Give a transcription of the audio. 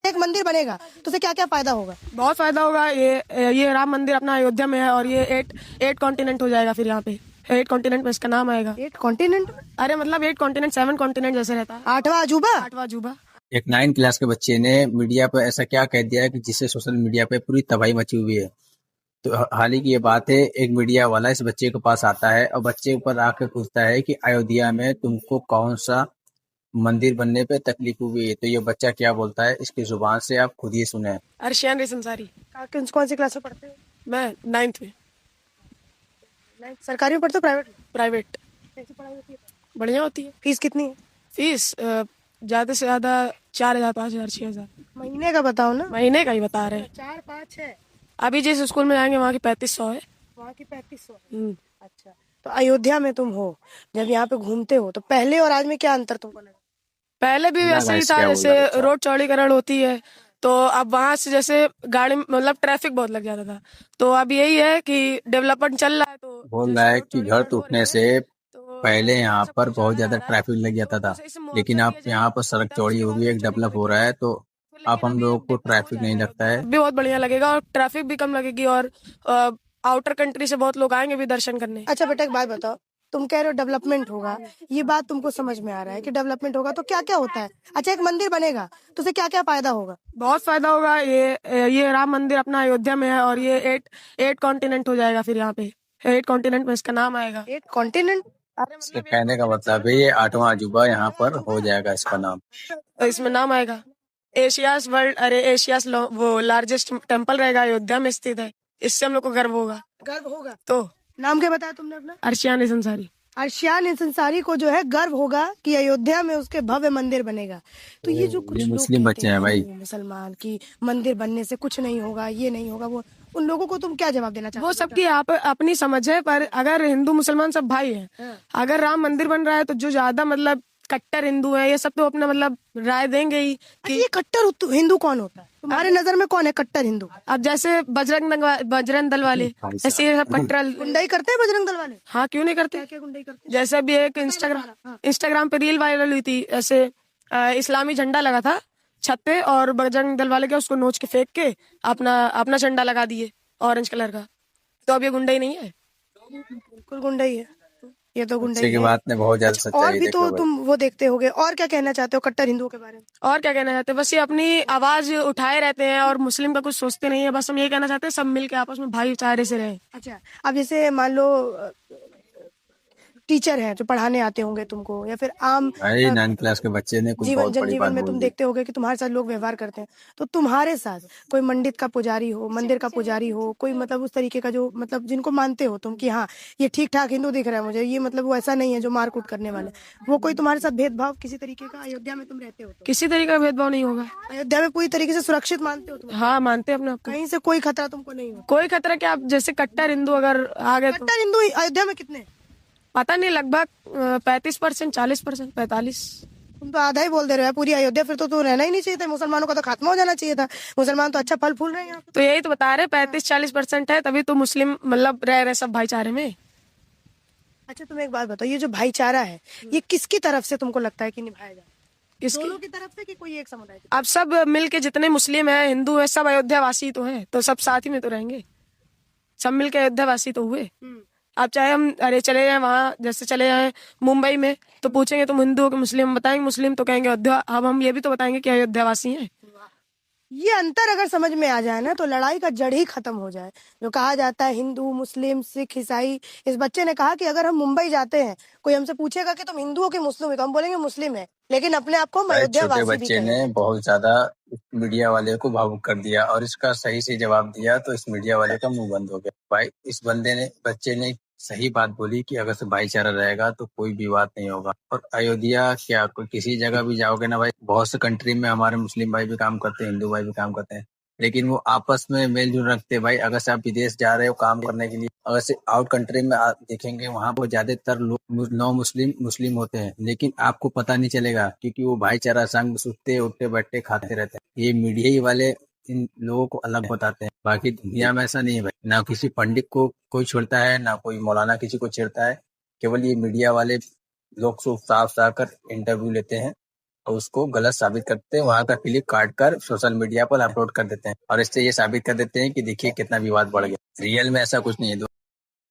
एक मंदिर बनेगा तो उसे क्या क्या फायदा होगा? बहुत फायदा होगा। ये राम मंदिर अपना अयोध्या में है और ये एट कॉन्टिनेंट हो जाएगा। फिर यहाँ पे 8 कॉन्टिनेंट में इसका नाम आएगा। 8 कॉन्टिनेंट? अरे मतलब 8 कॉन्टिनेंट 7 कॉन्टिनेंट जैसे रहता है। 8वां अजूबा? 8वां अजूबा। एक 9 क्लास के बच्चे ने मीडिया पर ऐसा क्या कह दिया है कि जिससे सोशल मीडिया पे पूरी तबाही मची हुई है। तो हाल ही की ये बात है, एक मीडिया वाला इस बच्चे के पास आता है और बच्चे पर आके पूछता है कि अयोध्या में तुमको कौन सा मंदिर बनने पे तकलीफ हुई है। तो ये बच्चा क्या बोलता है, इसकी जुबान से आप खुद ही सुने। अर्शियान रेशम सारी। कौन सी क्लास में पढ़ते हो? मैं 9th में। सरकारी में पढ़ते हो प्राइवेट में? प्राइवेट। कैसी पढ़ाई होती है? बढ़िया होती है। फीस कितनी है? फीस ज्यादा से ज्यादा 4,000 5,000 6,000 महीने का बताओ ना। महीने का ही बता रहे हैं। 4 5 6? अभी जिस स्कूल में जाएंगे वहाँ की 3500 है। वहाँ की 3500? हम्म। अच्छा, तो अयोध्या में तुम हो, जब यहाँ पे घूमते हो तो पहले और आज में क्या अंतर तुमको लगा? पहले भी ना वैसे ही गाइस, था, क्या बोल रहा है जैसे बच्चा। रोड चौड़ीकरण होती है तो अब वहां से जैसे गाड़ी मतलब ट्रैफिक बहुत लग जाता था। तो अब यही है कि डेवलपमेंट चल रहा है तो बोल रहा जैसे है रोड कि घर चौड़ीकरण हो रहे टूटने हैं से तो पहले अब यहाँ सब पर कुछ बहुत चौड़ा ज्यादा जा रहा है। ट्रैफिक लग जाता तो था, जैसे इसे लेकिन मुआवजा अब दिया यहाँ जाएगा पर सड़क तब चौड़ी उसके हो बाद गई, वो एक चौड़ी डेवलप हो करेंगे। रहा है, तो तो अब लेकिन हम अभी लोगों को डेवलप हो ट्रैफिक नहीं जाएगा लगता अयोध्या है। भी बहुत बढ़िया लगेगा और ट्रैफिक भी कम लगेगी और आउटर कंट्री से बहुत लोग आएंगे भी दर्शन करने। अच्छा बेटा, एक बात बताओ, तुम कह रहे हो डेवलपमेंट होगा, ये बात तुमको समझ में आ रहा है कि डेवलपमेंट होगा तो क्या क्या होता है? अच्छा, एक मंदिर बनेगा तो उसे क्या क्या फायदा होगा? बहुत फायदा होगा। ये राम मंदिर अपना अयोध्या में है और ये एट कॉन्टिनेंट हो जाएगा। फिर यहाँ पे 8 कॉन्टिनेंट में इसका नाम आएगा। 8 कॉन्टिनेंट? अरे इसके मतलब कहने का मतलब है ये 8वां अजूबा यहाँ पर हो जाएगा इसका नाम। इसमें नाम आएगा एशियाज वर्ल्ड, अरे एशियाज वो लार्जेस्ट टेम्पल रहेगा, अयोध्या में स्थित है। इससे हम लोग को गर्व होगा। गर्व होगा? तो नाम क्या बताया तुमने अपना? अर्शियान संसारी। अर्शियान इंसारी को जो है गर्व होगा कि अयोध्या में उसके भव्य मंदिर बनेगा। तो ये जो ये कुछ लोग मुस्लिम कहते बच्चे हैं हैं भाई। हिंदू मुसलमान की मंदिर बनने से कुछ नहीं होगा, ये नहीं होगा, वो उन लोगों को तुम क्या जवाब देना चाहते वो हो? सबकी अपनी समझ है, पर अगर हिंदू मुसलमान सब भाई हैं, हाँ। अगर राम मंदिर बन रहा है तो जो ज्यादा मतलब कट्टर हिंदू है ये सब तो अपना मतलब राय देंगे ही अच्छा, कि ये कट्टर हिंदू कौन होता है तुम्हारे नजर में? कौन है कट्टर हिंदू? अब जैसे बजरंग दल वाले भाई ऐसे ये सब कट्टर। गुंडाई करते हैं बजरंग दल वाले? हाँ, क्यों नहीं करते। क्या क्या गुंडाई करते हैं? जैसे अभी एक इंस्टाग्राम पे रील वायरल हुई थी, ऐसे इस्लामी झंडा लगा था छत पे और बजरंग दल वाले के उसको नोच के फेंक के अपना अपना झंडा लगा दिए ऑरेंज कलर का। तो अब ये गुंडा ही नहीं है। बिल्कुल गुंडाई है, ये तो बच्चे गुंडाई की है। बात में बहुत ज्यादा अच्छा, और सच्चाई भी देख तो लो भाई। तुम वो देखते होगे, और क्या कहना चाहते हो कट्टर हिंदुओं के बारे में? और क्या कहना चाहते हैं, बस ये अपनी आवाज उठाए रहते हैं और मुस्लिम का कुछ सोचते नहीं है। बस हम ये कहना चाहते हैं सब मिलके आपस में भाईचारे से रहे। अच्छा, अब जैसे मान लो टीचर हैं जो पढ़ाने आते होंगे तुमको, या फिर आम भाई 9 क्लास के बच्चे ने कुछ बहुत बड़ी जनजीवन बात में बोल तुम दी। देखते होगे कि तुम्हारे साथ लोग व्यवहार करते हैं, तो तुम्हारे साथ कोई मंडित का पुजारी हो, मंदिर का पुजारी हो, कोई मतलब उस तरीके का जो मतलब जिनको मानते हो तुम कि हाँ ये ठीक ठाक हिंदू दिख रहा है मुझे, ये मतलब वो ऐसा नहीं है जो मारकूट करने वाले, वो कोई तुम्हारे साथ भेदभाव किसी तरीके का अयोध्या में तुम रहते हो तो? किसी तरीके का भेदभाव नहीं होगा। अयोध्या में पूरी तरीके से सुरक्षित मानते हो तुम? हाँ, मानते हैं अपने आप को। कहीं से कोई खतरा तुमको नहीं हो? कोई खतरा क्या, आप जैसे कट्टर हिंदू अगर आ गए तो कट्टर हिंदू अयोध्या में कितने? पता नहीं, लगभग 35% 40% 45। तुम तो आधा ही बोल दे रहे हो पूरी अयोध्या, फिर तो रहना ही नहीं चाहिए था, मुसलमानों का तो खात्मा हो जाना चाहिए था। मुसलमान तो अच्छा फल फूल रहे हैं यहाँ पे। तो यही तो बता रहे 35-40% है, तभी तो मुस्लिम मतलब रह रहे सब भाईचारे में। अच्छा, तुम एक बात बताओ, ये जो भाईचारा है ये किसकी तरफ से तुमको लगता है कि निभाया जाए? किसकी? दोनों की तरफ से कि कोई एक समुदाय की? अब सब मिलके जितने मुस्लिम हैं हिंदू हैं सब अयोध्या वासी तो हैं, तो सब साथ ही में तो रहेंगे। सब मिलके अयोध्या वासी तो हुए। अब चाहे हम अरे चले जाए वहाँ, जैसे चले जाए मुंबई में तो पूछेंगे तुम हिंदू हो कि मुस्लिम, बताएंगे मुस्लिम तो कहेंगे अयोध्या। अब हम ये भी तो बताएंगे कि अयोध्या वासी हैं। ये अंतर अगर समझ में आ जाए ना तो लड़ाई का जड़ ही खत्म हो जाए। जो कहा जाता है हिंदू मुस्लिम सिख ईसाई, इस बच्चे ने कहा कि अगर हम मुंबई जाते हैं, कोई हमसे पूछेगा कि तुम हिंदू हो कि मुस्लिम हो, तो हम बोलेंगे मुस्लिम है, लेकिन अपने आप को हम भाई अयोध्या छोटे वासी भी बच्चे ने कहेंगे। बहुत ज्यादा मीडिया वाले को भावुक कर दिया और इसका सही से जवाब दिया तो इस मीडिया वाले का मुंह बंद हो गया। भाई इस बच्चे ने सही बात बोली कि अगर से भाईचारा रहेगा तो कोई विवाद नहीं होगा। और अयोध्या क्या, कोई किसी जगह भी जाओगे ना भाई, बहुत से कंट्री में हमारे मुस्लिम भाई भी काम करते हैं, हिंदू भाई भी काम करते हैं, लेकिन वो आपस में मेल जोल रखते हैं। भाई अगर से आप विदेश जा रहे हो काम करने के लिए, अगर से आउट कंट्री में देखेंगे वहां पर ज्यादातर लोग नौ मुस्लिम होते हैं, लेकिन आपको पता नहीं चलेगा क्योंकि वो भाईचारा संग सुनते उठते बैठते खाते रहते हैं। ये मीडिया ही वाले इन लोगों को अलग बताते हैं, बाकी दुनिया में ऐसा नहीं है भाई। ना किसी पंडित को कोई छोड़ता है, ना कोई मौलाना किसी को छेड़ता है, केवल ये मीडिया वाले लोग को साफ कर इंटरव्यू लेते हैं और उसको गलत साबित करते हैं, वहां का क्लिप काट कर सोशल मीडिया पर अपलोड कर देते हैं और इससे ये साबित कर देते हैं कि देखिए कितना विवाद बढ़ गया। रियल में ऐसा कुछ नहीं है।